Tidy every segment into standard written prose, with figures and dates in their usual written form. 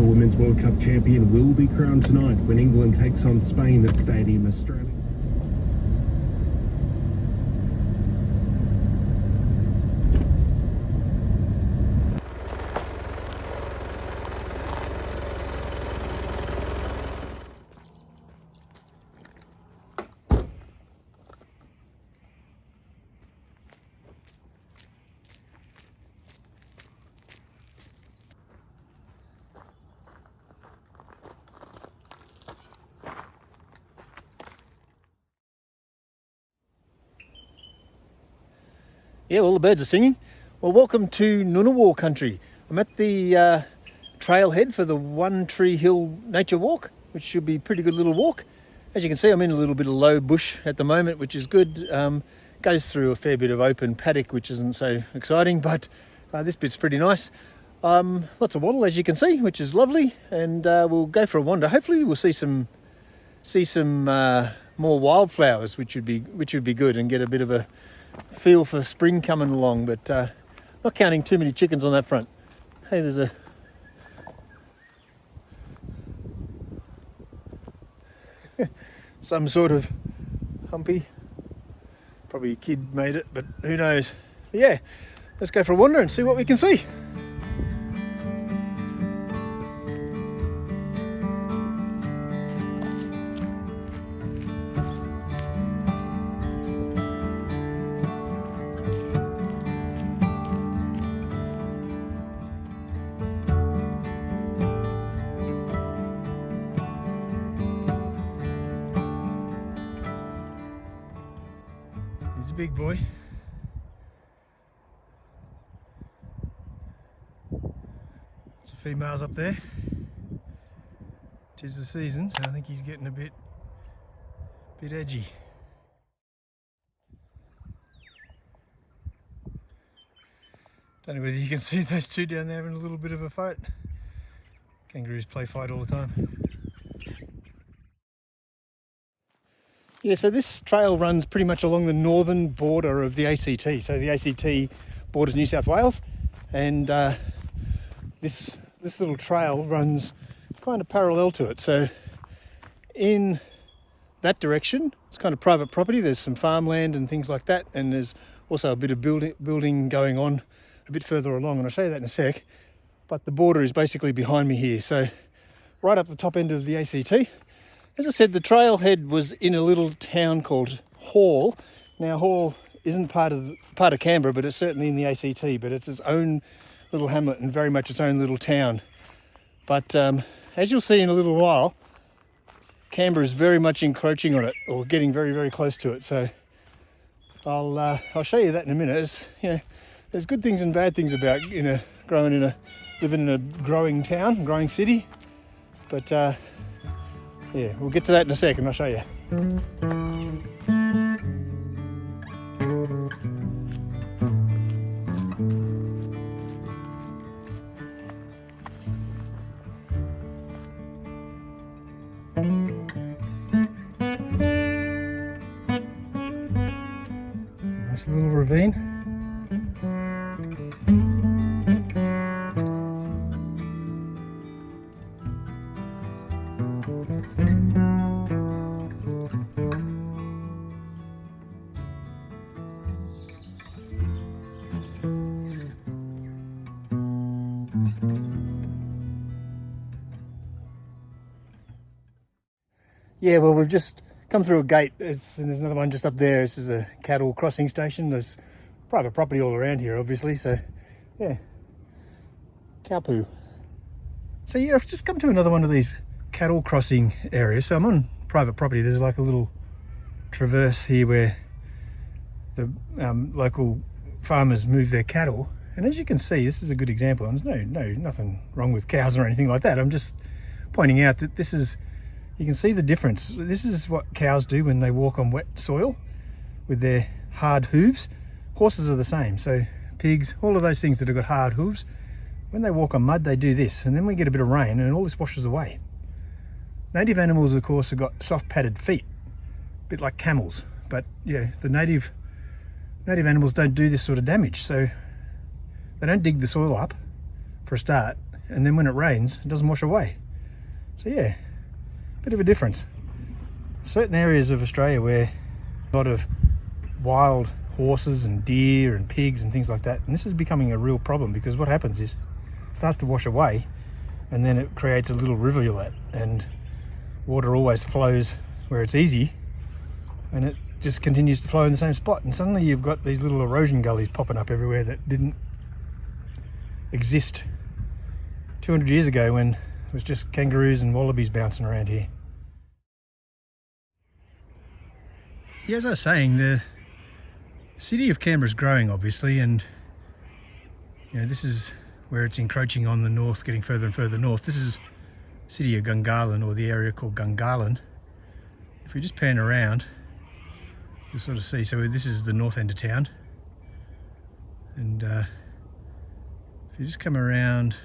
The Women's World Cup champion will be crowned tonight when England takes on Spain at Stadium Australia. Yeah, all the birds are singing. Well, welcome to Ngunnawal Country. I'm at the trailhead for the One Tree Hill Nature Walk, which should be a pretty good little walk. As you can see, I'm in a little bit of low bush at the moment, which is good. Goes through a fair bit of open paddock, which isn't so exciting, but this bit's pretty nice. Lots of wattle, as you can see, which is lovely, and we'll go for a wander. Hopefully we'll see some more wildflowers, which would be good, and get a bit of a feel for spring coming along, but not counting too many chickens on that front. Hey, there's some sort of humpy. Probably a kid made it, but who knows. But yeah, let's go for a wander and see what we can see. He's a big boy. Some females up there. 'Tis the season, so I think he's getting a bit edgy. Don't know whether you can see those two down there having a little bit of a fight. Kangaroos play fight all the time. Yeah, so this trail runs pretty much along the northern border of the ACT. So the ACT borders New South Wales, and this little trail runs kind of parallel to it. So in that direction, it's kind of private property. There's some farmland and things like that, and there's also a bit of building going on a bit further along, and I'll show you that in a sec. But the border is basically behind me here. So right up the top end of the ACT. As I said, the trailhead was in a little town called Hall. Now, Hall isn't part of Canberra, but it's certainly in the ACT, but it's its own little hamlet and very much its own little town. But as you'll see in a little while, Canberra is very much encroaching on it, or getting very, very close to it. So I'll show you that in a minute. There's good things and bad things about living in a growing town, growing city. But yeah, we'll get to that in a second. I'll show you. Nice little ravine. Yeah, well, we've just come through a gate, and there's another one just up there. This is a cattle crossing station. There's private property all around here, obviously, so yeah, cow poo. So yeah, I've just come to another one of these cattle crossing areas. So I'm on private property. There's like a little traverse here where the local farmers move their cattle. And as you can see, this is a good example. And there's nothing wrong with cows or anything like that. I'm just pointing out that this is, you can see the difference. This is what cows do when they walk on wet soil with their hard hooves. Horses are the same. So pigs, all of those things that have got hard hooves, when they walk on mud, they do this. And then we get a bit of rain and all this washes away. Native animals, of course, have got soft padded feet, a bit like camels. But yeah, the native animals don't do this sort of damage. So they don't dig the soil up for a start, and then when it rains, it doesn't wash away. So yeah, bit of a difference. Certain areas of Australia where a lot of wild horses and deer and pigs and things like that, and this is becoming a real problem because what happens is it starts to wash away and then it creates a little rivulet, and water always flows where it's easy and it just continues to flow in the same spot, and suddenly you've got these little erosion gullies popping up everywhere that didn't exist 200 years ago when it was just kangaroos and wallabies bouncing around here. Yeah, as I was saying, the city of Canberra is growing obviously, and you know, this is where it's encroaching on the north, getting further and further north. This is the city of Gungahlin, or the area called Gungahlin. If we just pan around, you'll sort of see, so this is the north end of town, and if you just come around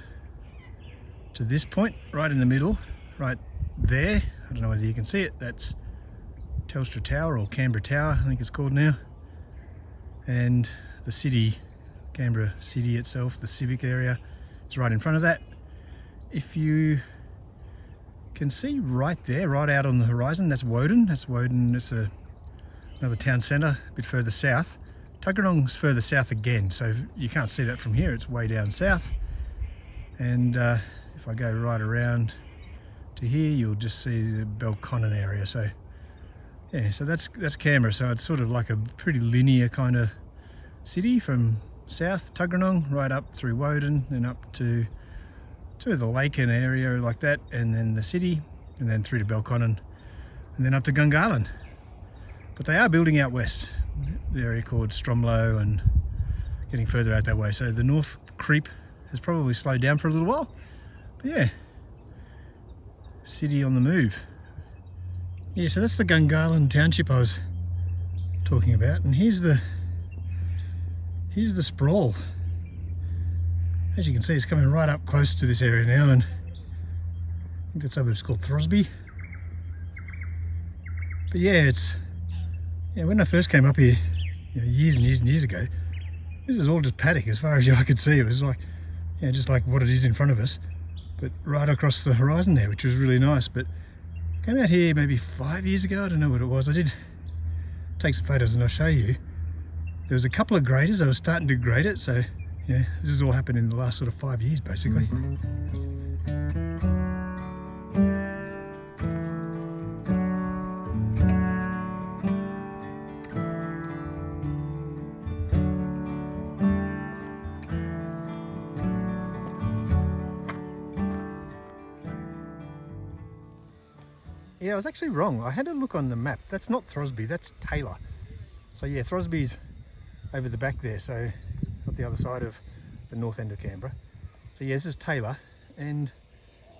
to this point right in the middle, right there, I don't know whether you can see it, that's Telstra Tower, or Canberra Tower I think it's called now, and the city, Canberra city itself, the civic area, is right in front of that. If you can see right there, right out on the horizon, that's Woden. That's another town centre a bit further south. Tuggeranong's further south again, so you can't see that from here, it's way down south. And if I go right around to here, you'll just see the Belconnen area. So yeah, so that's Canberra. So it's sort of like a pretty linear kind of city from south Tuggeranong right up through Woden and up to the Laken area like that, and then the city, and then through to Belconnen, and then up to Gungahlin. But they are building out west, the area called Stromlo, and getting further out that way. So the north creep has probably slowed down for a little while. But yeah, city on the move. Yeah, so that's the Gungahlin township I was talking about, and here's the sprawl. As you can see, it's coming right up close to this area now, and I think that suburb's called Throsby. But yeah, when I first came up here, you know, years and years and years ago, this is all just paddock as far as I could see. It was like, you know, just like what it is in front of us, but right across the horizon there, which was really nice. But I came out here maybe 5 years ago, I don't know what it was. I did take some photos and I'll show you. There was a couple of graders, I was starting to grade it, so yeah, this has all happened in the last sort of 5 years basically. Yeah, I was actually wrong. I had a look on the map. That's not Throsby, that's Taylor. So yeah, Throsby's over the back there, so up the other side of the north end of Canberra. So yeah, this is Taylor, and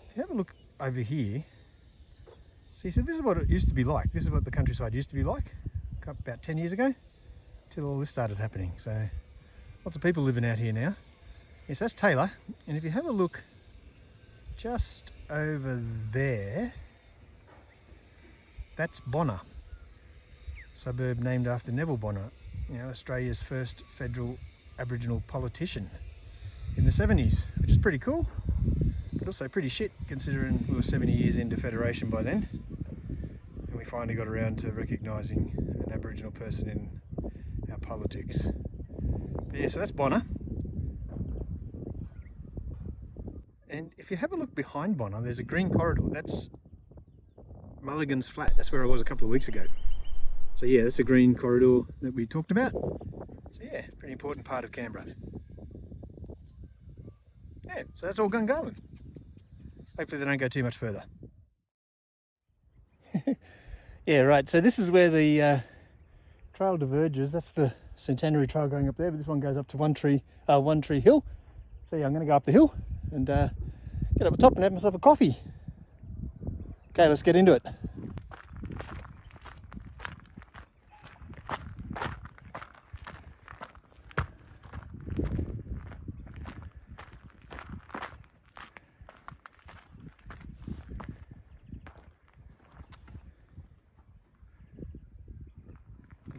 if you have a look over here, see, so this is what it used to be like. This is what the countryside used to be like about 10 years ago, till all this started happening. So lots of people living out here now. Yes, that's Taylor, and if you have a look just over there, that's Bonner, suburb named after Neville Bonner, you know, Australia's first federal Aboriginal politician in the 70s, which is pretty cool, but also pretty shit considering we were 70 years into Federation by then, and we finally got around to recognising an Aboriginal person in our politics. But yeah, so that's Bonner. And if you have a look behind Bonner, there's a green corridor. That's Mulligan's Flat. That's where I was a couple of weeks ago. So yeah, that's a green corridor that we talked about. So yeah, pretty important part of Canberra. Yeah, so that's all Gungahlin. Hopefully they don't go too much further. Yeah, right, so this is where the trail diverges. That's the Centenary Trail going up there, but this one goes up to One Tree Hill. So yeah, I'm going to go up the hill and get up the top and have myself a coffee. Okay, let's get into it. A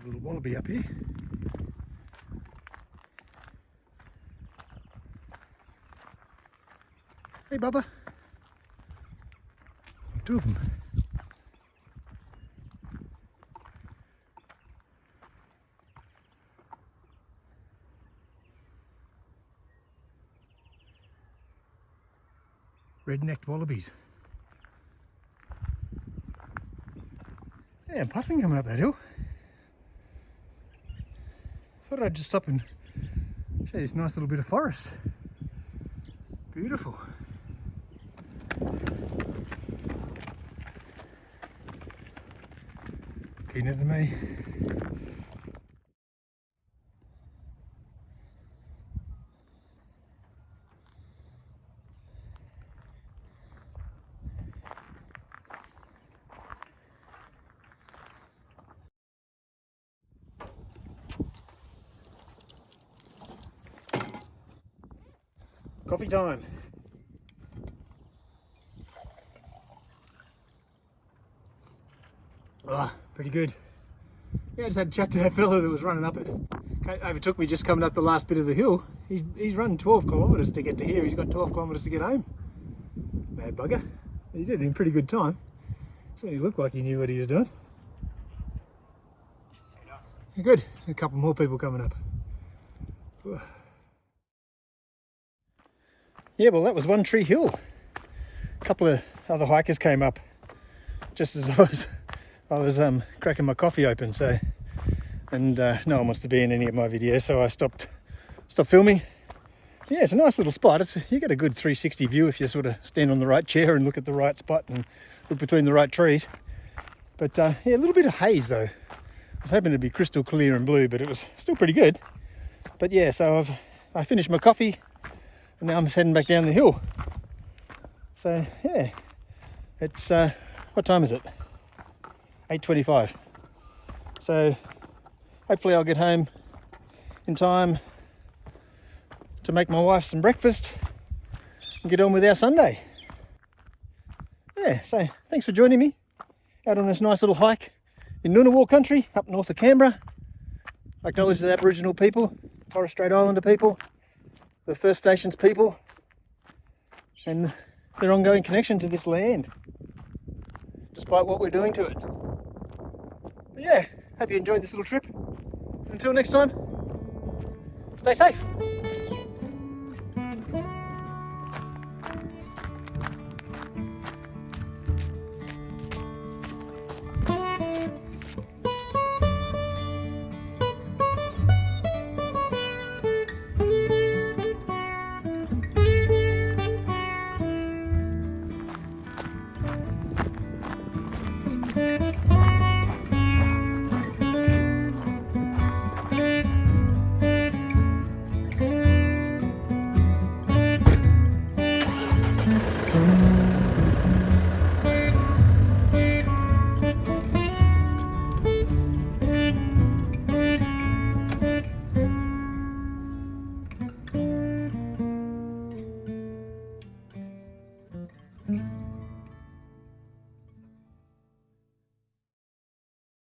little wallaby up here. Hey, Bubba. Two of them. Red-necked wallabies. Yeah, puffing coming up that hill. Thought I'd just stop and show you this nice little bit of forest. Beautiful. Keener than me. Coffee time. Ah, pretty good. Yeah, I just had a chat to that fella that was running up it. Overtook me just coming up the last bit of the hill. He's running 12 kilometres to get to here. He's got 12 kilometres to get home. Mad bugger. He did it in pretty good time. Certainly looked like he knew what he was doing. Good. A couple more people coming up. Yeah, well, that was One Tree Hill. A couple of other hikers came up just as I was cracking my coffee open. So, and no one wants to be in any of my videos, so I stopped filming. Yeah, it's a nice little spot. You get a good 360 view if you sort of stand on the right chair and look at the right spot and look between the right trees. But yeah, a little bit of haze though. I was hoping it'd be crystal clear and blue, but it was still pretty good. But yeah, so I finished my coffee. And now I'm heading back down the hill. So yeah, it's what time is it? 8:25. So hopefully I'll get home in time to make my wife some breakfast and get on with our Sunday. Yeah, so thanks for joining me out on this nice little hike in Ngunnawal Country up north of Canberra. I acknowledge the Aboriginal people, Torres Strait Islander people, the First Nations people, and their ongoing connection to this land, despite what we're doing to it. But yeah, hope you enjoyed this little trip. Until next time, stay safe.